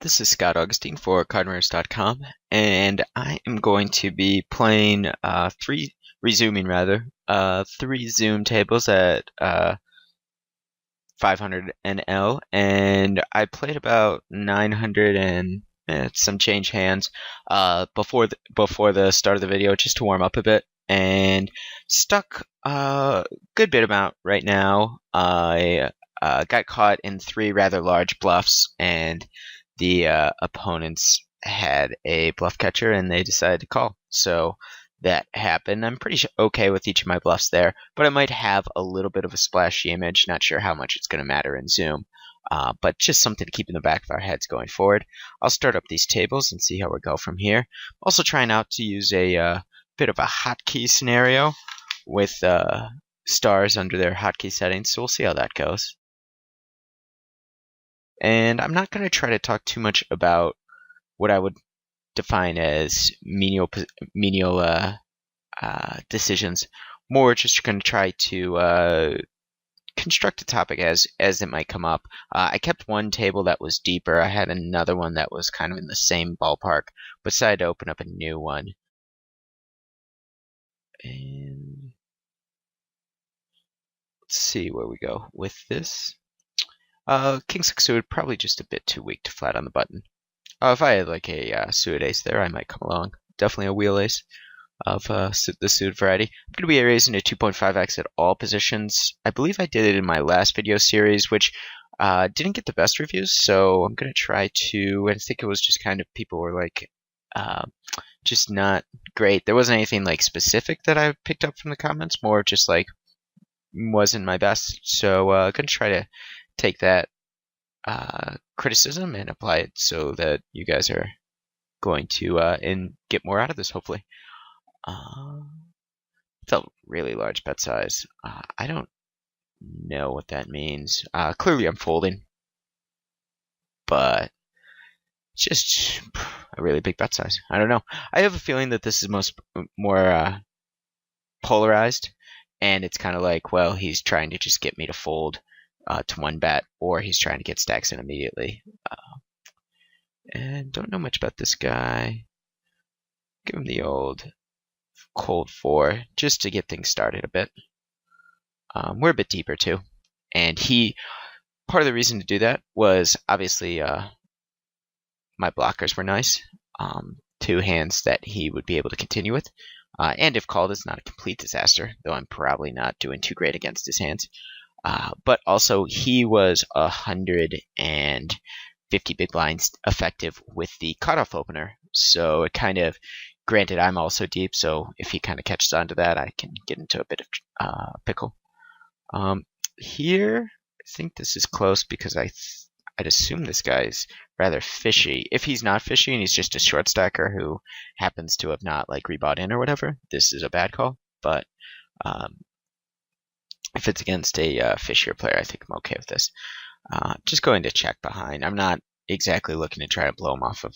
This is Scott Augustine for CardRunners.com, and I am going to be playing three Zoom tables at 500 NL, and I played about 900 and some change hands before the start of the video just to warm up a bit, and stuck a good bit amount right now. I got caught in three rather large bluffs, and the opponents had a bluff catcher and they decided to call. So that happened. I'm pretty okay with each of my bluffs there, but I might have a little bit of a splashy image. Not sure how much it's going to matter in Zoom, but just something to keep in the back of our heads going forward. I'll start up these tables and see how we go from here. Also trying out to use a bit of a hotkey scenario with stars under their hotkey settings, so we'll see how that goes. And I'm not going to try to talk too much about what I would define as menial decisions. More just going to try to construct a topic as it might come up. I kept one table that was deeper. I had another one that was kind of in the same ballpark, but decided to open up a new one. And let's see where we go with this. King 6 suited, probably just a bit too weak to flat on the button. If I had like a suited ace there, I might come along. Definitely a wheel ace of the suited variety. I'm going to be raising to 2.5x at all positions. I believe I did it in my last video series, which didn't get the best reviews, so I'm going to try to, I think it was just kind of people were like, just not great. There wasn't anything like specific that I picked up from the comments, more just like wasn't my best. So I'm going to try to take that criticism and apply it so that you guys are going to and get more out of this, hopefully. Felt really large bet size. I don't know what that means. Clearly I'm folding, but just a really big bet size. I don't know. I have a feeling that this is more polarized, and it's kind of like, well, he's trying to just get me to fold to one bet, or he's trying to get stacks in immediately. And don't know much about this guy. Give him the old cold 4 just to get things started a bit. We're a bit deeper too, and part of the reason to do that was obviously my blockers were nice. 2 hands that he would be able to continue with, and if called, it's not a complete disaster, though I'm probably not doing too great against his hands. But also, he was 150 big blinds effective with the cutoff opener. So it kind of, granted, I'm also deep, so if he kind of catches on to that, I can get into a bit of pickle. Here, I think this is close because I'd assume this guy's rather fishy. If he's not fishy and he's just a short stacker who happens to have not like rebought in or whatever, this is a bad call. But if it's against a fishier player, I think I'm okay with this. Just going to check behind. I'm not exactly looking to try to blow him off of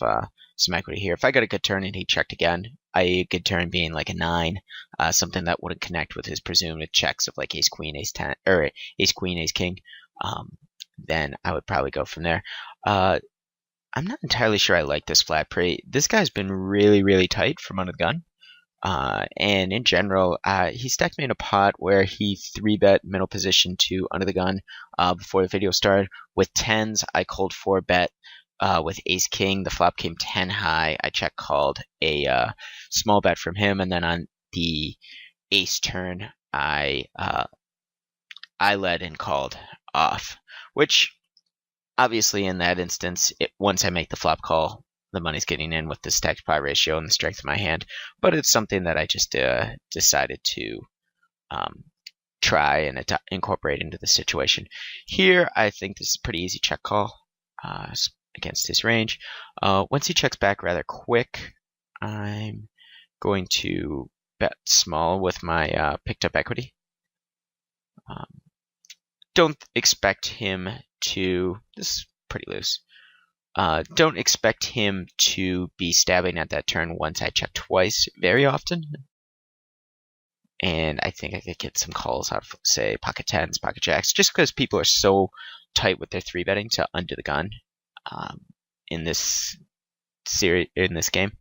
some equity here. If I got a good turn and he checked again, a good turn being like a 9, something that wouldn't connect with his presumed checks of like ace queen, ace 10, or ace queen, ace king, then I would probably go from there. I'm not entirely sure I like this flat pre. This guy's been really, really tight from under the gun. And in general, he stacked me in a pot where he 3-bet middle position to under the gun before the video started. With 10s, I called 4-bet with ace king. The flop came 10 high. I check called a small bet from him, and then on the ace turn, I led and called off. Which, obviously, in that instance, once I make the flop call, the money's getting in with the stacked pot ratio and the strength of my hand, but it's something that I just decided to try and incorporate into the situation. Here, I think this is a pretty easy check call against his range. Once he checks back rather quick, I'm going to bet small with my picked up equity. Don't expect him to, this is pretty loose. Don't expect him to be stabbing at that turn once I check twice very often. And I think I could get some calls out of, say, pocket 10s, pocket jacks, just because people are so tight with their 3-betting to under the gun. in this series in this game.